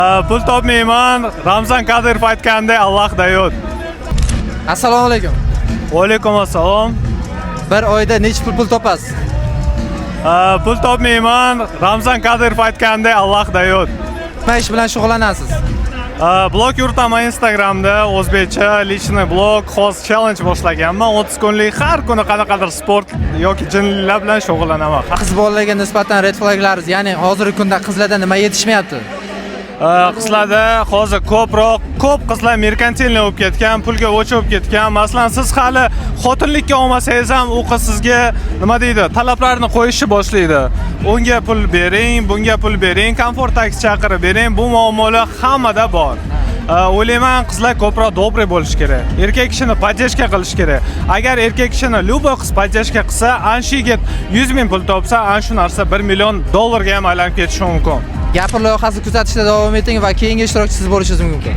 Pul topmayman. Ramzan Qodirov aytganday Alloh dayod. Assalomu alaykum. Va alaykum assalom. Bir oyda necha pul topasiz? Pul topmayman. Ramzan Qodirov aytganday Alloh dayod. Nima ish bilan shug'ullanasiz? Blog yuritaman Instagramda o'zbekcha lичный blog, xos challenge boshlaganman. 30 kunlik har kuni qanaqadir sport yoki jinnilar bilan shug'ullanaman. Qiz bolalarga nisbatan red flaglaringiz, ya'ni hozirgi kunda qizlarda nima yetishmayapti? Qizlarda hozir ko'p qizlar merkantilniy bo'lib ketgan, pulga o'ch bo'lib ketgan. Masalan, siz hali xotinlikka olmasangiz ham u qiz sizga nima deydi, talablarni qo'yishni boshlaydi. Unga pul bering, bunga pul bering, komfort taksi chaqirib bering. Bu muammolar hammada bor. O'ylayman, qizlar ko'proq добрый bo'lish kerak. Erkak kishini podдержка qilish kerak. Agar erkak kishini любой qiz podдержка qilsa, ana shu yigit 100 ming pul topsa, ana shu narsa 1 million dollarga ham aylanib ketishi mumkin. Gapir loyihasi kuzatishda davom eting va keyingi ishtirokchisiz bo'lishingiz mumkin.